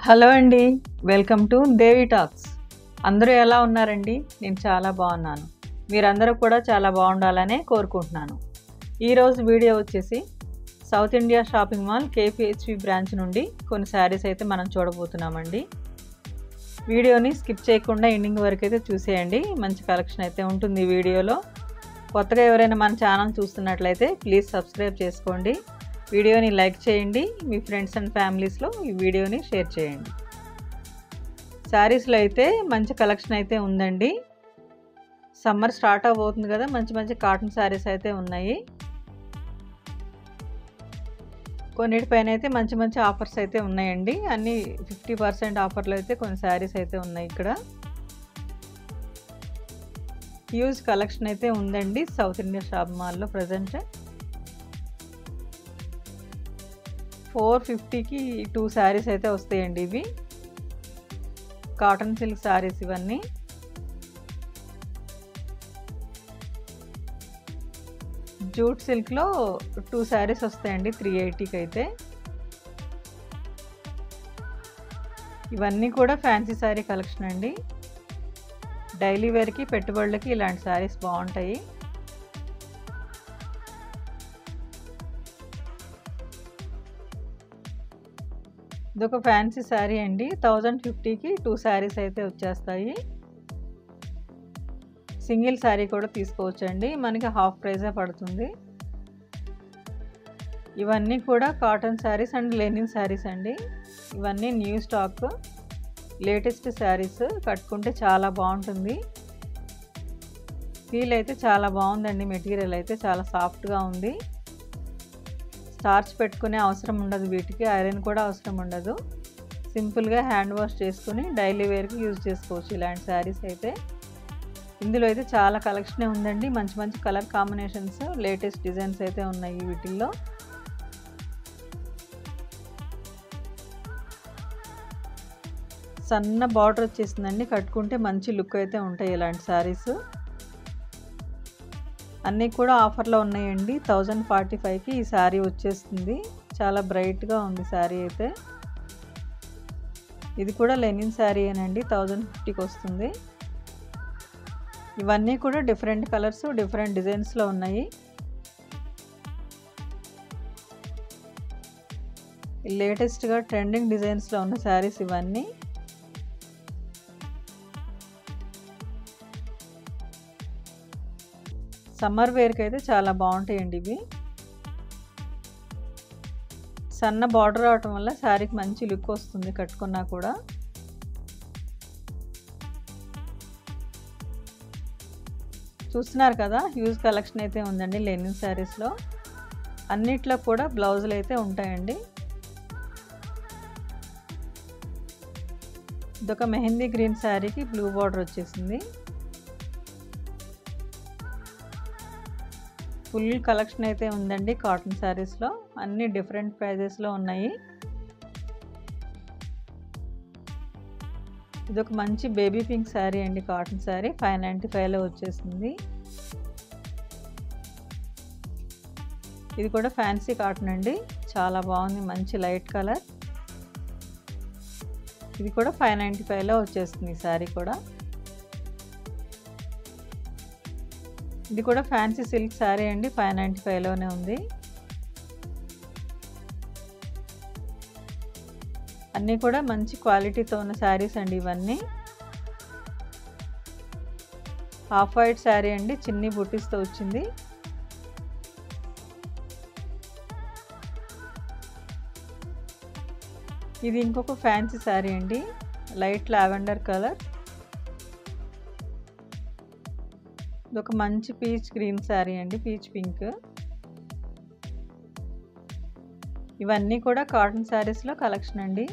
Hello అండి. Welcome to Devi talks. అందరూ ఎలా ఉన్నారండి? నేను చాలా బాగున్నాను. మీరందరూ కూడా చాలా బాగుండాలనే కోరుకుంటున్నాను. ఈరోజు వీడియో వచ్చేసి South India shopping mall KPHB branch నుండి కొన్ని శారీస్ అయితే మనం చూడబోతున్నామండి. వీడియోని స్కిప్ చేయకుండా ఎండింగ్ వరకు అయితే చూసేయండి. మంచి కలెక్షన్ అయితే ఉంటుంది ఈ వీడియోలో. కొత్తగా ఎవరైనా మన ఛానల్ చూస్తున్నట్లయితే ప్లీజ్ సబ్స్క్రైబ్ చేసుకోండి. వీడియోని లైక్ చేయండి. మీ ఫ్రెండ్స్ అండ్ ఫ్యామిలీస్లో ఈ వీడియోని షేర్ చేయండి. శారీస్లో అయితే మంచి కలెక్షన్ అయితే ఉందండి. సమ్మర్ స్టార్ట్ అవబోతుంది కదా, మంచి మంచి కాటన్ శారీస్ అయితే ఉన్నాయి. కొన్నిటిపైన అయితే మంచి మంచి ఆఫర్స్ అయితే ఉన్నాయండి. అన్నీ 50% ఆఫర్లు అయితే కొన్ని శారీస్ అయితే ఉన్నాయి. ఇక్కడ హ్యూజ్ కలెక్షన్ అయితే ఉందండి సౌత్ ఇండియా షాప్ మాల్లో. ప్రజెంట్ 450కి 2 శారీస్ అయితే వస్తాయండి. ఇవి కాటన్ సిల్క్ శారీస్ ఇవన్నీ. జూట్ సిల్క్లో 2 శారీస్ వస్తాయండి 380కి అయితే. ఇవన్నీ కూడా ఫ్యాన్సీ శారీ కలెక్షన్ అండి. డైలీ వేర్కి పెట్టుబడులకి ఇలాంటి శారీస్ బాగుంటాయి. ఇదొక ఫ్యాన్సీ శారీ అండి. 1050కి 2 శారీస్ అయితే వచ్చేస్తాయి. సింగిల్ శారీ కూడా తీసుకోవచ్చండి. మనకి హాఫ్ ప్రైజే పడుతుంది. ఇవన్నీ కూడా cotton saris and Lenin saris అండి. ఇవన్నీ న్యూ స్టాక్, లేటెస్ట్ శారీస్. కట్టుకుంటే చాలా బాగుంటుంది. ఫీల్ అయితే చాలా బాగుందండి. మెటీరియల్ అయితే చాలా సాఫ్ట్గా ఉంది. స్టార్చ్ పెట్టుకునే అవసరం ఉండదు వీటికి. ఐరన్ కూడా అవసరం ఉండదు. సింపుల్గా హ్యాండ్ వాష్ చేసుకుని డైలీ వేర్కి యూజ్ చేసుకోవచ్చు ఇలాంటి శారీస్ అయితే. ఇందులో అయితే చాలా కలెక్షనే ఉందండి. మంచి మంచి కలర్ కాంబినేషన్స్, లేటెస్ట్ డిజైన్స్ అయితే ఉన్నాయి వీటిల్లో. సన్న బార్డర్ వచ్చేసిందండి. కట్టుకుంటే మంచి లుక్ అయితే ఉంటాయి ఇలాంటి శారీస్. అన్నీ కూడా ఆఫర్లో ఉన్నాయండి. 1045కి ఈ శారీ వచ్చేస్తుంది. చాలా బ్రైట్గా ఉంది శారీ అయితే. ఇది కూడా లెనిన్ శారీ అనండి. 1050కి వస్తుంది. ఇవన్నీ కూడా డిఫరెంట్ కలర్స్, డిఫరెంట్ డిజైన్స్లో ఉన్నాయి. లేటెస్ట్గా ట్రెండింగ్ డిజైన్స్లో ఉన్న శారీస్ ఇవన్నీ. సమ్మర్ వేర్కి అయితే చాలా బాగుంటాయండి ఇవి. సన్న బార్డర్ రావటం వల్ల శారీకి మంచి లుక్ వస్తుంది కట్టుకున్నా కూడా. చూస్తున్నారు కదా, హ్యూజ్ కలెక్షన్ అయితే ఉందండి లెనిన్ శారీస్లో. అన్నిట్లో కూడా బ్లౌజులు అయితే ఉంటాయండి. ఇదొక మెహందీ గ్రీన్ శారీకి బ్లూ బార్డర్ వచ్చేసింది. ఫుల్ కలెక్షన్ అయితే ఉందండి కాటన్ శారీస్లో. అన్ని డిఫరెంట్ ప్రైజెస్లో ఉన్నాయి. ఇదొక మంచి బేబీ పింక్ శారీ అండి. కాటన్ శారీ 595లో వచ్చేసింది. ఇది కూడా ఫ్యాన్సీ కాటన్ అండి. చాలా బాగుంది. మంచి లైట్ కలర్. ఇది కూడా 595లో వచ్చేస్తుంది ఈ శారీ కూడా. ఇది కూడా ఫ్యాన్సీ సిల్క్ శారీ అండి. 595లోనే ఉంది. అన్నీ కూడా మంచి క్వాలిటీతో ఉన్న శారీస్ అండి ఇవన్నీ. హాఫ్ వైట్ శారీ అండి. చిన్ని బుట్టీస్తో వచ్చింది. ఇది ఇంకొక ఫ్యాన్సీ శారీ అండి. Light lavender colour. ఇదొక మంచి పీచ్ గ్రీన్ శారీ అండి. Peach pink. ఇవన్నీ కూడా కాటన్ శారీస్లో కలెక్షన్ అండి.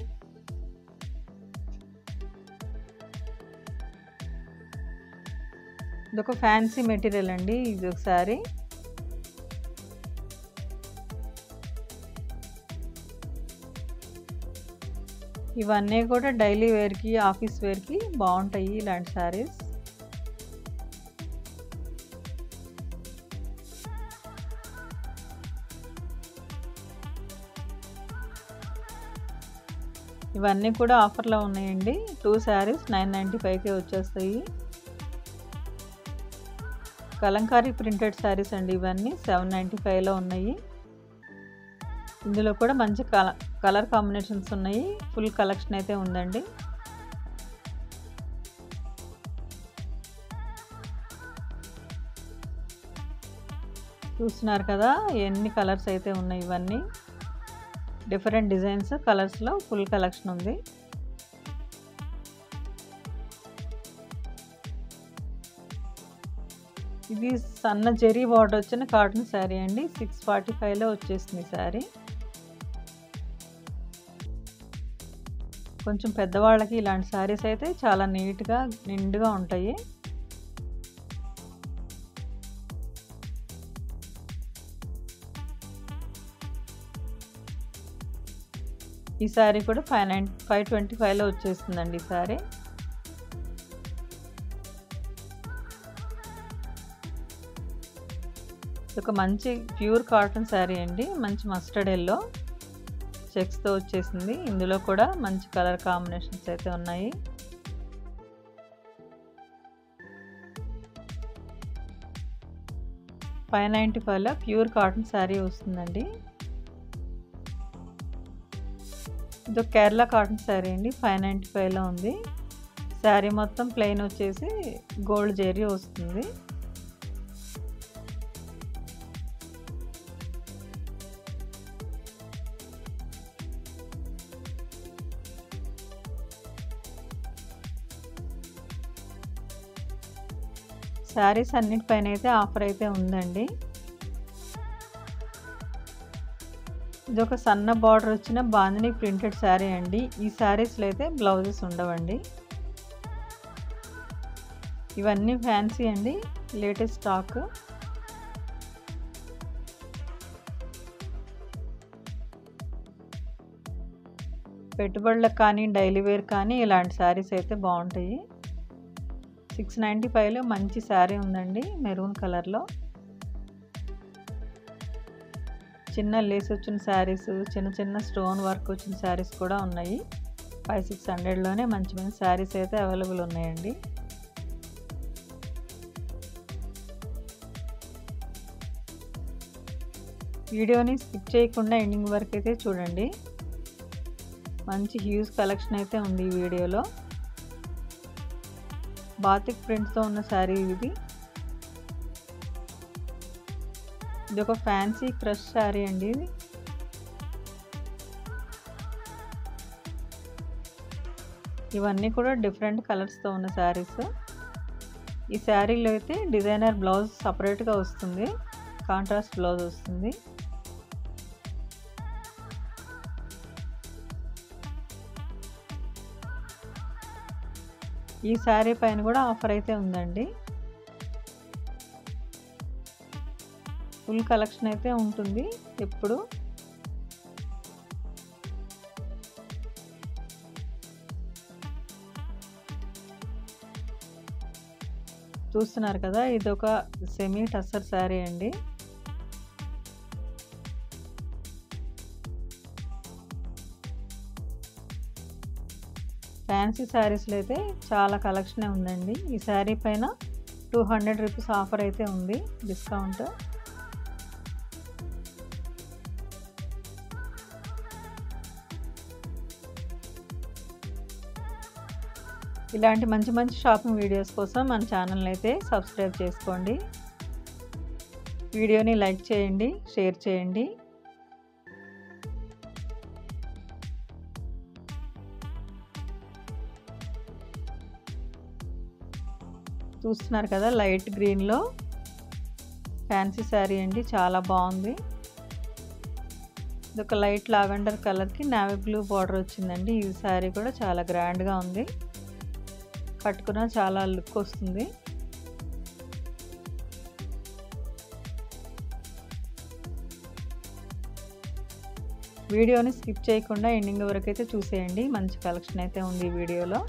ఇదొక ఫ్యాన్సీ మెటీరియల్ అండి. ఇది ఒక శారీ. ఇవన్నీ కూడా డైలీ వేర్కి, ఆఫీస్ వేర్కి బాగుంటాయి ఇలాంటి శారీస్. ఇవన్నీ కూడా ఆఫర్లో ఉన్నాయండి. 2 శారీస్ 995కే వచ్చేస్తాయి. కలంకారీ ప్రింటెడ్ శారీస్ అండి ఇవన్నీ 795లో ఉన్నాయి. ఇందులో కూడా మంచి కలర్ కాంబినేషన్స్ ఉన్నాయి. ఫుల్ కలెక్షన్ అయితే ఉందండి. చూస్తున్నారు కదా ఎన్ని కలర్స్ అయితే ఉన్నాయి. ఇవన్నీ డిఫరెంట్ డిజైన్స్ కలర్స్లో ఫుల్ కలెక్షన్ ఉంది. ఇది సన్న జెరీ బార్డర్ వచ్చిన కాటన్ శారీ అండి. 645లో వచ్చేసింది శారీ. కొంచెం పెద్దవాళ్ళకి ఇలాంటి శారీస్ అయితే చాలా నీట్గా నిండుగా ఉంటాయి. ఈ శారీ కూడా 525లో వచ్చేస్తుందండి ఈ శారీ. ఒక మంచి ప్యూర్ కాటన్ శారీ అండి. మంచి మస్టర్డ్ ఎల్లో చెక్స్తో వచ్చేసింది. ఇందులో కూడా మంచి కలర్ కాంబినేషన్స్ అయితే ఉన్నాయి. $595లో ప్యూర్ కాటన్ శారీ వస్తుందండి. ఇది కేరళ కాటన్ శారీ అండి. 595లో ఉంది. శారీ మొత్తం ప్లెయిన్ వచ్చేసి గోల్డ్ జెరీ వస్తుంది. శారీస్ అన్నిటిపైన అయితే ఆఫర్ అయితే ఉందండి. ఇది ఒక సన్న బార్డర్ వచ్చిన బాందిని ప్రింటెడ్ శారీ అండి. ఈ శారీస్లో అయితే బ్లౌజెస్ ఉండవండి. ఇవన్నీ ఫ్యాన్సీ అండి, లేటెస్ట్ స్టాక్. పెట్టుబడులకు కానీ డైలీ వేర్ కానీ ఇలాంటి శారీస్ అయితే బాగుంటాయి. 695లో మంచి శారీ ఉందండి మెరూన్ కలర్లో. చిన్న లేస్ వచ్చిన శారీస్, చిన్న చిన్న స్టోన్ వర్క్ వచ్చిన శారీస్ కూడా ఉన్నాయి. 500-600లోనే మంచి మంచి శారీస్ అయితే అవైలబుల్ ఉన్నాయండి. వీడియోని స్కిప్ చేయకుండా ఎండింగ్ వరకు అయితే చూడండి. మంచి హ్యూజ్ కలెక్షన్ అయితే ఉంది ఈ వీడియోలో. బాతిక్ ప్రింట్స్తో ఉన్న శారీ ఇది. ఇది ఒక ఫ్యాన్సీ క్రష్ శారీ అండి. ఇవన్నీ కూడా డిఫరెంట్ కలర్స్తో ఉన్న శారీస్. ఈ శారీలో అయితే డిజైనర్ బ్లౌజ్ సపరేట్గా వస్తుంది, కాంట్రాస్ట్ బ్లౌజ్ వస్తుంది. ఈ శారీ పైన కూడా ఆఫర్ అయితే ఉందండి. ఫుల్ కలెక్షన్ అయితే ఉంటుంది ఎప్పుడు. చూస్తున్నారు కదా ఇది ఒక సెమీ టస్సర్ శారీ అండి. ఫ్యాన్సీ శారీస్లో అయితే చాలా కలెక్షన్ ఉందండి. ఈ శారీ పైన 200 రూపీస్ ఆఫర్ అయితే ఉంది, డిస్కౌంట్. ఇలాంటి మంచి మంచి షాపింగ్ వీడియోస్ కోసం మన ఛానల్ని అయితే సబ్స్క్రైబ్ చేసుకోండి. వీడియోని లైక్ చేయండి, షేర్ చేయండి. చూస్తున్నారు కదా లైట్ గ్రీన్లో ఫ్యాన్సీ శారీ అండి, చాలా బాగుంది. ఇది ఒక లైట్ లావెండర్ కలర్కి నావీ బ్లూ బార్డర్ వచ్చిందండి. ఈ శారీ కూడా చాలా గ్రాండ్గా ఉంది, కట్టుకున్న చాలా లుక్ వస్తుంది. వీడియోని స్కిప్ చేయకుండా ఎండింగ్ వరకు అయితే చూసేయండి. మంచి కలెక్షన్ అయితే ఉంది ఈ వీడియోలో.